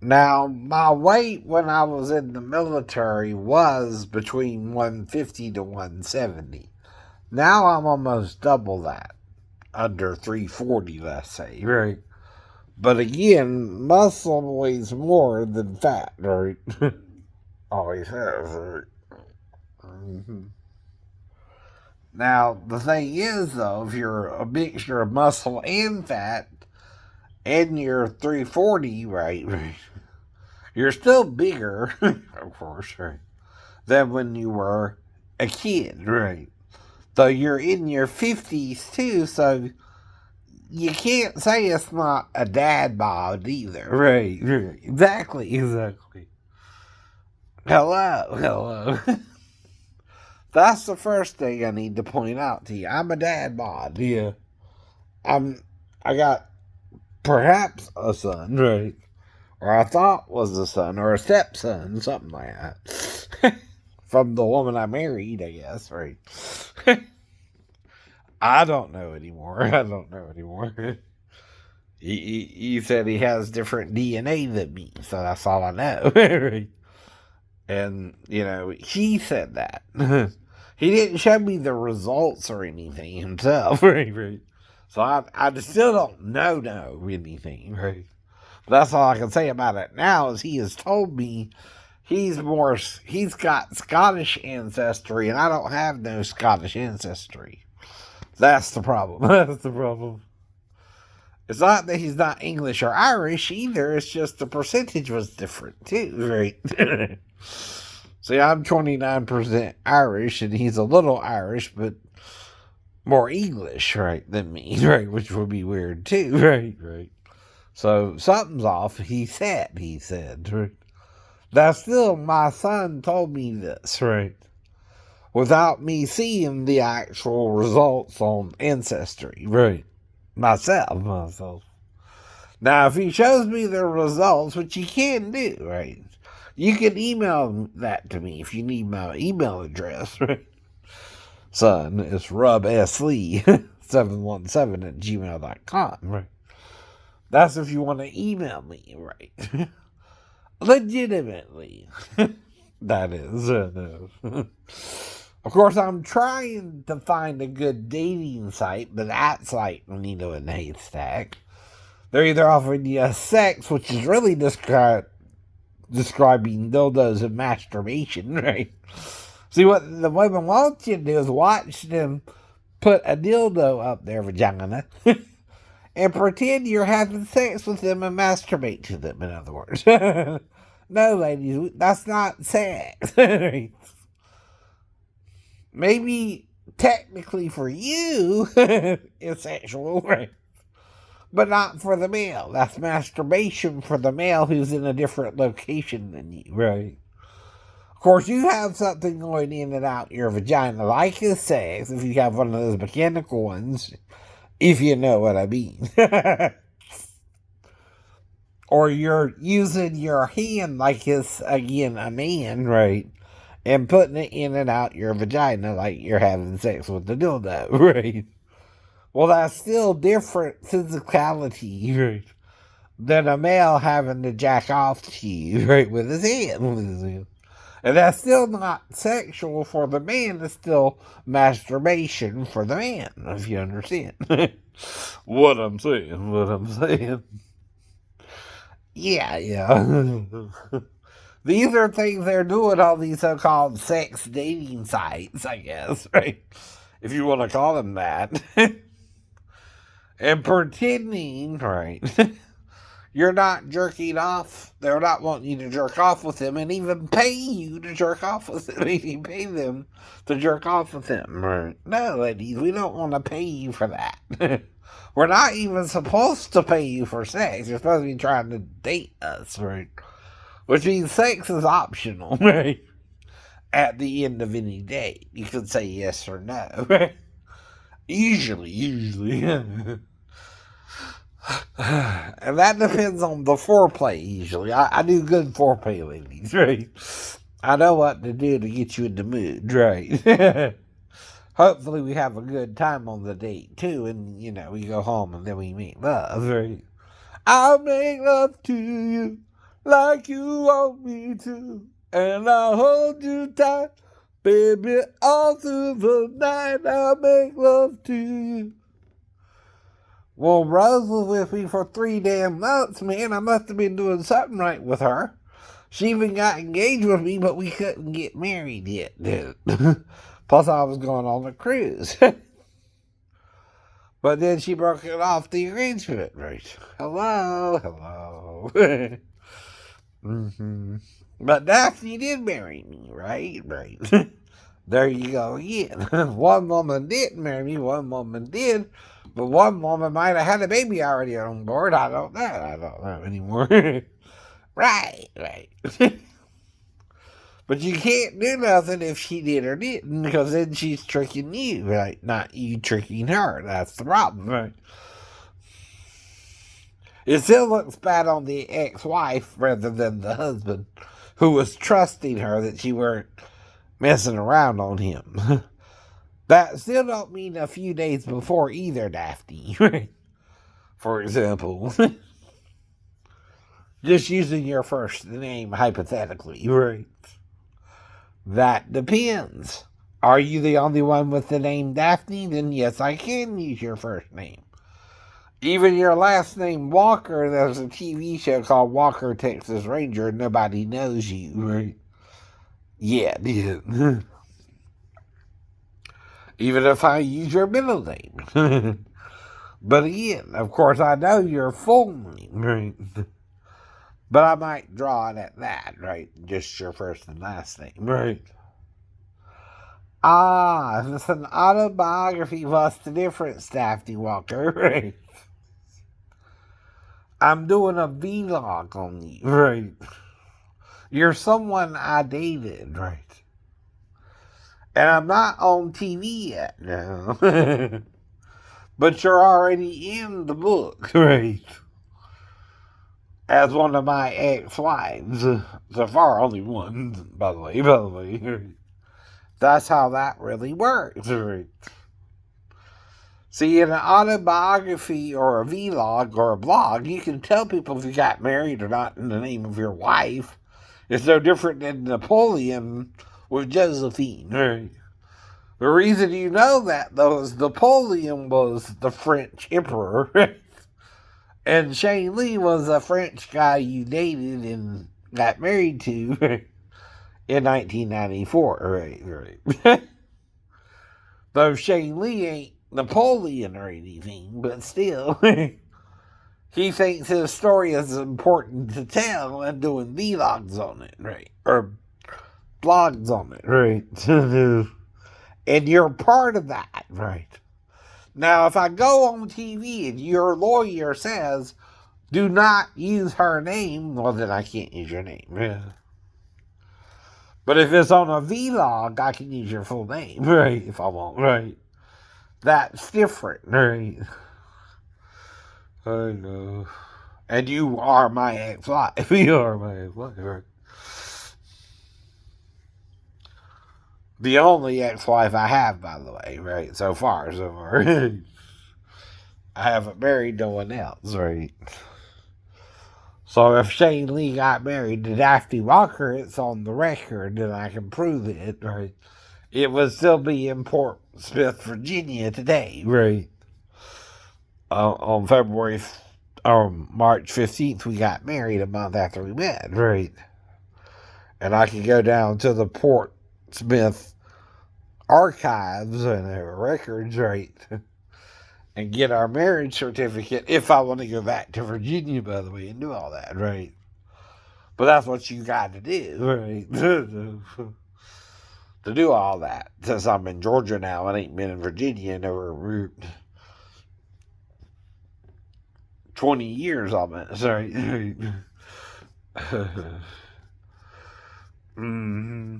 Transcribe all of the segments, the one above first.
Now, my weight when I was in the military was between 150 to 170. Now I'm almost double that, under 340, let's say, right? But again, muscle weighs more than fat, right? Always has, right? Mm-hmm. Now, the thing is, though, if you're a mixture of muscle and fat, and you're 340, right, you're still bigger, of course, right, than when you were a kid, right? Though you're in your 50s, too, so you can't say it's not a dad bod either, right? Exactly. Hello. That's the first thing I need to point out to you. I'm a dad bod. Yeah. I got perhaps a son, right? Or I thought was a son or a stepson, something like that. From the woman I married, I guess, right? I don't know anymore. He said he has different DNA than me, so that's all I know. Right? And, he said that. He didn't show me the results or anything himself, right? So I still don't know anything, right? But that's all I can say about it now is he has told me he's got Scottish ancestry, and I don't have no Scottish ancestry. That's the problem. That's the problem. It's not that he's not English or Irish either. It's just the percentage was different too, right? See, I'm 29% Irish, and he's a little Irish, but more English, right, than me, right? Which would be weird too, right. So something's off. He said, right? That's still, my son told me this, right? Without me seeing the actual results on Ancestry, right? Myself. Now, if he shows me the results, which he can do, right? You can email that to me if you need my email address, right? Son, it's rubslee717 at gmail.com, right? That's if you want to email me, right? Legitimately. That is. Of course, I'm trying to find a good dating site, but that's like needle in a haystack. They're either offering you sex, which is really describing dildos and masturbation, right? See, what the women want you to do is watch them put a dildo up their vagina and pretend you're having sex with them and masturbate to them, in other words. No, ladies, that's not sex. Maybe technically for you, it's sexual, right? But not for the male. That's masturbation for the male who's in a different location than you, right? Of course, you have something going in and out your vagina, like a sex, if you have one of those mechanical ones, if you know what I mean. Or you're using your hand like it's, again, a man, right? And putting it in and out your vagina like you're having sex with the dildo, right? Well, that's still different physicality, right? Than a male having to jack off to you, right? With his hand. And that's still not sexual for the man. It's still masturbation for the man, if you understand. What I'm saying. Yeah. These are things they're doing on these so-called sex dating sites, I guess, right? If you want to call them that. And pretending, right, you're not jerking off. They're not wanting you to jerk off with them and even pay you to jerk off with them. You pay them to jerk off with them. Right? No, ladies, we don't want to pay you for that. We're not even supposed to pay you for sex. You're supposed to be trying to date us, right? Which means sex is optional, right? At the end of any date, you can say yes or no, right? Usually. And that depends on the foreplay, usually. I do good foreplay, ladies, right? I know what to do to get you in the mood, right? Hopefully we have a good time on the date, too, and, we go home and then we make love, right? I'll make love to you like you want me to, and I'll hold you tight, baby, all through the night. I'll make love to you. Well, Rose was with me for 3 damn months, man. I must have been doing something right with her. She even got engaged with me, but we couldn't get married yet, dude. Plus, I was going on a cruise. But then she broke it off the arrangement, right? Hello, hello. Mm-hmm. But Daphne did marry me, right? Right. There you go again. One woman didn't marry me, one woman did. But one woman might have had a baby already on board. I don't know. I don't know anymore. Right, right. But you can't do nothing if she did or didn't, because then she's tricking you, right? Not you tricking her. That's the problem, right? It still looks bad on the ex-wife rather than the husband, who was trusting her that she weren't messing around on him. That still don't mean a few days before either, Daphne. For example. Just using your first name hypothetically, right? That depends. Are you the only one with the name Daphne? Then yes, I can use your first name. Even your last name, Walker, there's a TV show called Walker, Texas Ranger, and nobody knows you, right? Yeah, dude. Even if I use your middle name. But again, of course, I know your full name, right? But I might draw it at that, right? Just your first and last name, right? Ah, if it's an autobiography, what's the difference, Daphne Walker, right? I'm doing a vlog on you, right? You're someone I dated, right? And I'm not on TV yet now. But you're already in the book, right? As one of my ex-wives. So far, only one, by the way. That's how that really works, right? See, in an autobiography or a vlog or a blog, you can tell people if you got married or not in the name of your wife. It's no different than Napoleon with Josephine, right? The reason you know that, though, is Napoleon was the French emperor, right? And Shane Lee was a French guy you dated and got married to in 1994, right. Though Shane Lee ain't Napoleon or anything, but still, he thinks his story is important to tell and doing vlogs on it, right? Or blogs on it, right? And you're part of that, right? Now, if I go on TV and your lawyer says, do not use her name, well, then I can't use your name. Yeah. But if it's on a vlog, I can use your full name, right? If I want, right? That's different, right? I know. And you are my ex-wife. You are my ex-wife, right? The only ex-wife I have, by the way, right? So far. I haven't married no one else, right? So if Shane Lee got married to Daphne Walker, it's on the record and I can prove it, right? It would still be in Portsmouth, Virginia today, right? On March 15th, we got married a month after we met, right? And I can go down to the Portsmouth archives and their records, right? And get our marriage certificate if I want to go back to Virginia, by the way, and do all that, right? But that's what you got to do, right? To do all that. Since I'm in Georgia now and ain't been in Virginia in over 20 years almost, right? Mm-hmm.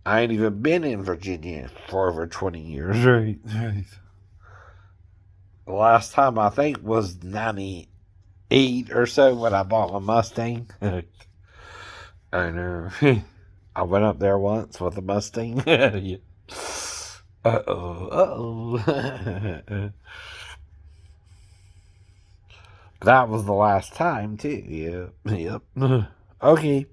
I ain't even been in Virginia for over 20 years, right? The last time I think was 98 or so when I bought my Mustang. I know. I went up there once with a Mustang. Yeah. Uh-oh. That was the last time, too. Yep. Yep. Okay.